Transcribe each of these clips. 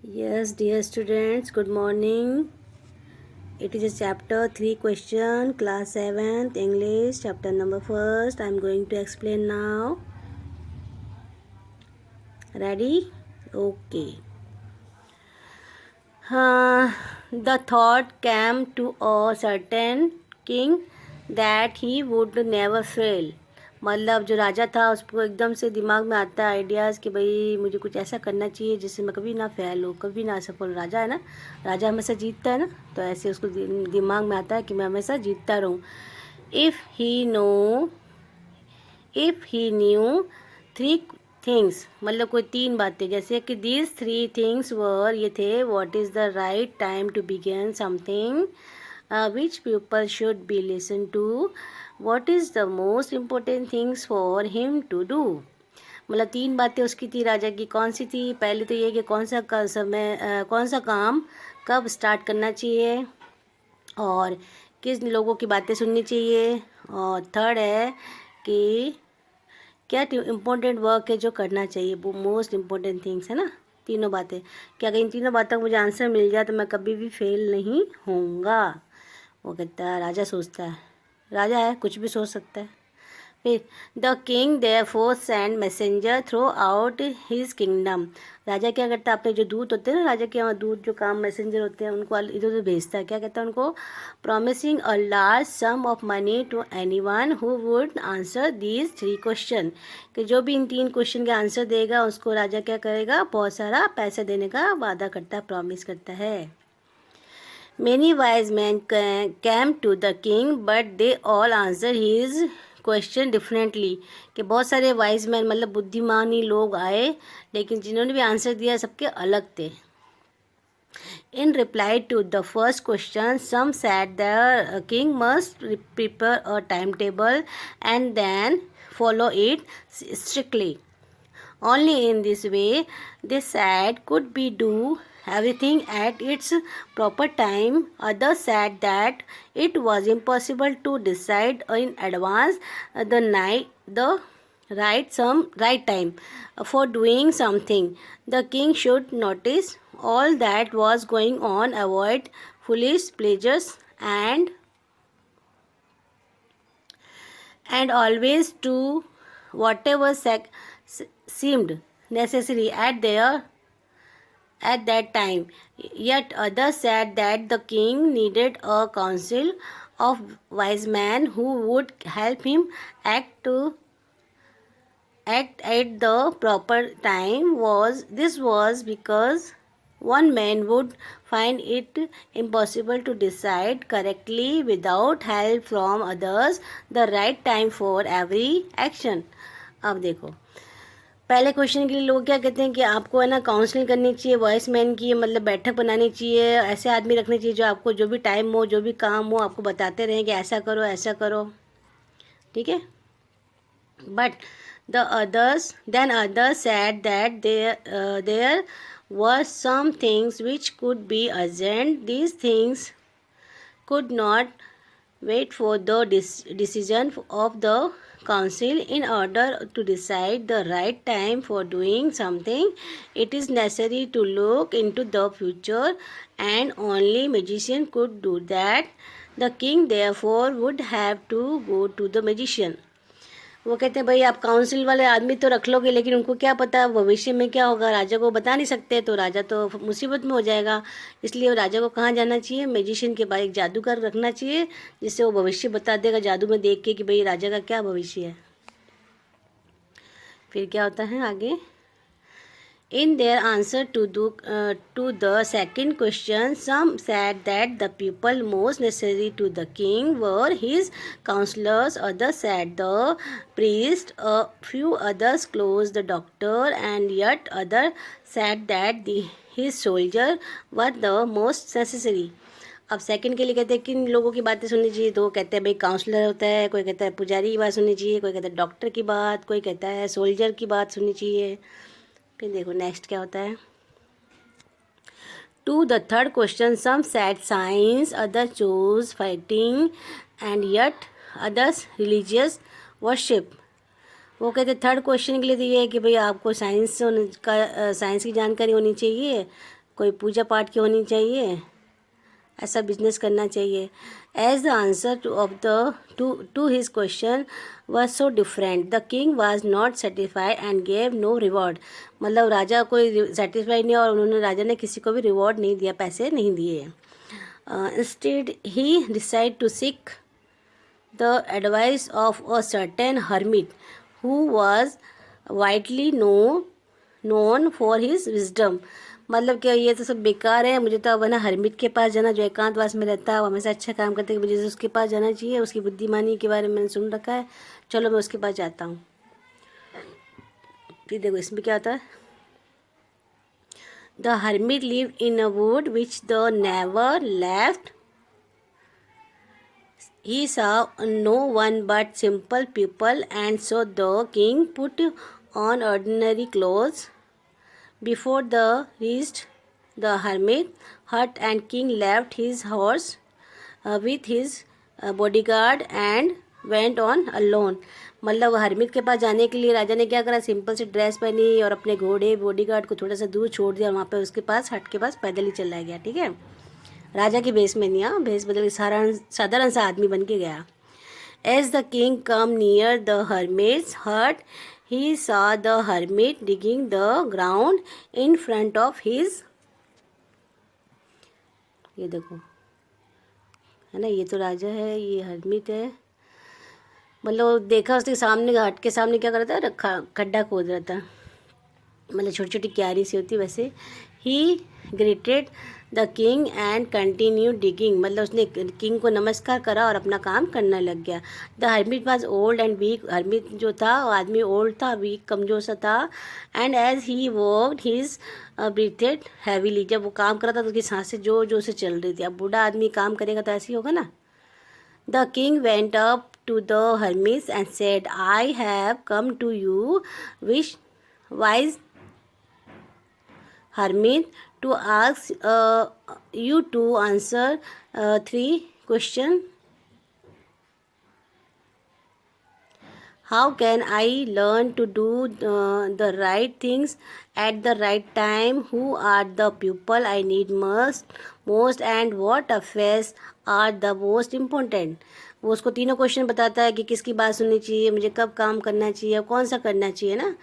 Yes, dear students, good morning. It is a chapter 3 question, class 7th, English, chapter number 1st. I am going to explain now. Ready? Okay. The thought came to a certain king that he would never fail. मतलब जो राजा था उसको एकदम से दिमाग में आता है आइडियाज़ कि भाई मुझे कुछ ऐसा करना चाहिए जिससे मैं कभी ना फेल हो, कभी ना असफल। राजा है ना, राजा हमेशा जीतता है ना, तो ऐसे उसको दिमाग में आता है कि मैं हमेशा जीतता रहूँ। If he new three things, मतलब कोई तीन बातें, जैसे कि दीज थ्री थिंग्स वर, ये थे, what is the right time to begin something, which people should be listen to, what is the most important things for him to do. मतलब तीन बातें उसकी थी राजा की। कौन सी थी? पहले तो ये कि कौन सा कौन सा काम कब स्टार्ट करना चाहिए, और किस लोगों की बातें सुननी चाहिए, और थर्ड है कि क्या इम्पोर्टेंट वर्क है जो करना चाहिए, वो मोस्ट इम्पोर्टेंट थिंग्स है ना, तीनों बातें। क्या अगर इन तीनों बातों का मुझे आंसर मिल जाए तो मैं कभी भी फेल नहीं होऊंगा। वो कहता है, राजा सोचता है, राजा है कुछ भी सोच सकता है। फिर the king therefore send messenger throughout his kingdom. राजा क्या करता है, अपने जो दूत होते हैं ना, राजा के यहाँ दूत जो काम मैसेंजर होते हैं उनको इधर उधर भेजता है। क्या कहता है उनको? Promising a large sum of money to anyone who would answer these three question, कि जो भी इन तीन क्वेश्चन का आंसर देगा उसको राजा क्या करेगा, बहुत सारा पैसा देने का वादा करता है, प्रॉमिस करता है। Many wise men came to the king, but they all answered his question differently, कि बहुत सारे वाइज मैन मतलब बुद्धिमानी लोग आए, लेकिन जिन्होंने भी आंसर दिया सबके अलग थे। In reply to the first question some said the king must prepare a time table and then follow it strictly. Only in this way, they said, could be do everything at its proper time. Others said that it was impossible to decide in advance the right time for doing something. The king should notice all that was going on, avoid foolish pleasures, and always do whatever seemed necessary at that time. Yet others said that the king needed a council of wise men who would help him act at the proper time. This was because one man would find it impossible to decide correctly without help from others the right time for every action. अब देखो, पहले question के लिए लोग क्या कहते हैं कि आपको है ना काउंसलिंग करनी चाहिए, वॉइस मैन की मतलब बैठक बनानी चाहिए, ऐसे आदमी रखने चाहिए जो आपको जो भी टाइम हो, जो भी काम हो, आपको बताते रहें कि ऐसा करो ऐसा करो, ठीक है। But others said that there were some things which could be urgent. These things could not wait for the decision of the council. In order to decide the right time for doing something, it is necessary to look into the future, and only magician could do that. The king therefore would have to go to the magician. वो कहते हैं भाई आप council वाले आदमी तो रख लोगे, लेकिन उनको क्या पता भविष्य में क्या होगा, राजा को बता नहीं सकते, तो राजा तो मुसीबत में हो जाएगा। इसलिए राजा को कहाँ जाना चाहिए? मैजिशियन के पास, एक जादूगर रखना चाहिए जिससे वो भविष्य बता देगा जादू में देख के कि भाई राजा का क्या भविष्य है। फिर क्या होता है आगे? In their answer to the second question, some said that the people most necessary to the king were his counselors, others said the priest, a few others closed the doctor, and yet others said that his soldier were the most necessary. अब second के लिए कहते हैं किन लोगों की बातें सुननी चाहिए, तो वो कहते हैं भाई काउंसलर होता है, कोई कहता है पुजारी की बात सुननी चाहिए, कोई कहता है डॉक्टर की बात, कोई कहता है सोल्जर की बात सुननी चाहिए। फिर देखो नेक्स्ट क्या होता है। To the third question some said science, other choose fighting, and yet others religious worship. वो कहते थर्ड क्वेश्चन के लिए तो ये है कि भाई आपको साइंस की जानकारी होनी चाहिए, कोई पूजा पाठ की होनी चाहिए, ऐसा बिजनेस करना चाहिए। As the answer to his question was so different the king was not satisfied and gave no reward. मतलब राजा कोई सेटिस्फाइड नहीं और उन्होंने राजा ने किसी को भी रिवॉर्ड नहीं दिया, पैसे नहीं दिए। Instead he decided to seek the advice of a certain hermit who was widely known for his wisdom. मतलब क्या ये तो सब बेकार है, मुझे तो अब है ना हरमिट के पास जाना, जो एकांतवास में रहता है, वो हमेशा अच्छा काम करते हैं, मुझे उसके पास जाना चाहिए, उसकी बुद्धिमानी के बारे में मैंने सुन रखा है, चलो मैं उसके पास जाता हूँ। फिर देखो इसमें क्या होता है। The hermit live in a would which the never left. He saw no one but simple people, and so the king put on ordinary clothes. Before they reached the hermit hut, and king left his horse with his bodyguard and went on alone. मतलब हरमित के पास जाने के लिए राजा ने क्या करा, simple सी dress पहनी और अपने घोड़े बॉडीगार्ड को थोड़ा सा दूर छोड़ दिया और वहाँ पे उसके पास हट के पास पैदल ही चला गया। ठीक है, राजा के भेष में नहीं, भेष बदल साधारण सा आदमी बन के गया। As the king come near the hermit's hut he saw the hermit digging the ground in front of his. ये देखो है ना, ये तो राजा है, ये हर्मिट है। मतलब देखा उसके सामने, हट के सामने क्या कर रहा था, रखा खड्डा खोद रहा था, मतलब छोटी छोटी क्यारी सी होती वैसे। He greeted the king and continue digging. मतलब उसने किंग को नमस्कार करा और अपना काम करने लग गया। The hermit was old and weak. Hermit जो था वो आदमी ओल्ड था, वीक कमजोर सा था। And as he worked his breathed heavily. जब वो काम कर रहा था तो उसकी सांसें जोर जोर से चल रही थी। अब बूढ़ा आदमी काम करेगा तो ऐसे ही होगा ना। The king went up to the hermit and said I have come to you wish wise hermit to ask you to answer 3 questions. How can I learn to do the right things at the right time? Who are the people I need most and what affairs are the most important? वो उसको तीनों question बताता है कि किसकी बात सुननी चाहिए, मुझे कब काम करना चाहिए, कौन सा करना चाहिए ना।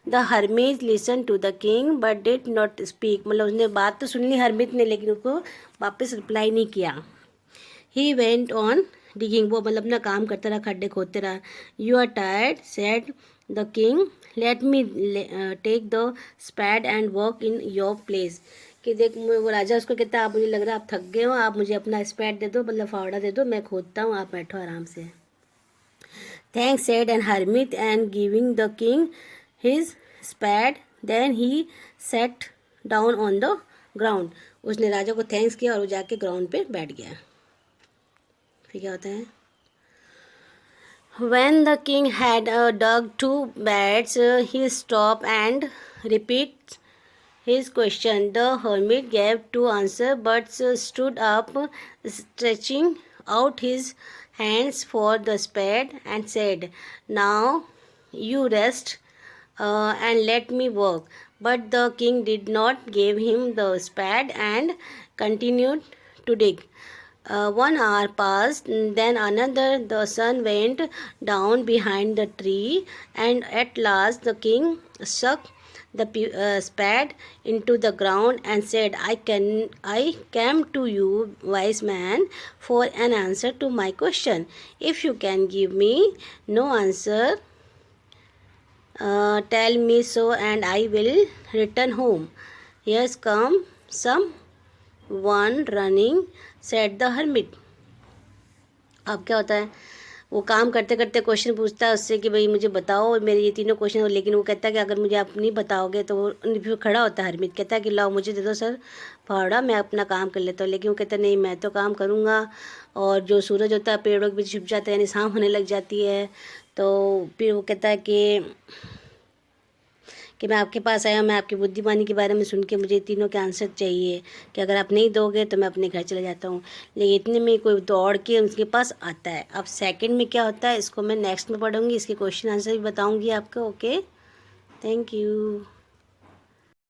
The hermit listen to the king but did not speak. मतलब उसने बात तो सुन ली हर्मिट ने, लेकिन उसको वापस रिप्लाई नहीं किया। He went on digging. वो मतलब अपना काम करता रहा, खड्डे खोदते रहा। You are tired said the king let me take the spade and work in your place. कि देख वो राजा उसको कहता है आप, मुझे लग रहा है आप थक गए हो, आप मुझे अपना स्पैड दे दो, मतलब फावड़ा दे दो, मैं खोदता हूँ, आप बैठो आराम से। Thanks said and hermit and giving the king his spade, then he sat down on the ground. उसने राजा को थैंक्स किया और वो जाके ग्राउंड पे बैठ गया। फिर क्या होता है। When the king had dug 2 beds, he stopped and repeated his question. The hermit gave 2 answers but stood up, stretching out his hands for the spade and said, now you rest and let me work. But the king did not give him the spade and continued to dig. 1 hour passed, then another. The sun went down behind the tree, and at last the king stuck the spade into the ground and said, I came to you, wise man, for an answer to my question. If you can give me no answer, tell me so and I will return home. Here's come some one running, said the hermit. अब क्या होता है, वो काम करते करते question पूछता है उससे कि भाई मुझे बताओ मेरे ये तीनों क्वेश्चन, लेकिन वो कहता है कि अगर मुझे आप नहीं बताओगे तो वो फिर खड़ा होता है हरमित, कहता है कि लाओ मुझे दे दो सर फावड़ा, मैं अपना काम कर लेता हूँ। लेकिन वो कहता है नहीं मैं तो काम करूँगा। और जो सूरज होता है पेड़ों के बीच छुप जाता है, यानी शाम होने लग जाती है। तो फिर वो कहता है कि मैं आपके पास आया हूँ, मैं आपकी बुद्धिमानी के बारे में सुन के मुझे तीनों के आंसर चाहिए कि अगर आप नहीं दोगे तो मैं अपने घर चला जाता हूँ। लेकिन इतने में कोई दौड़ के उनके पास आता है। अब सेकंड में क्या होता है इसको मैं नेक्स्ट में पढ़ूँगी, इसके क्वेश्चन आंसर भी बताऊँगी आपको। Okay, thank you.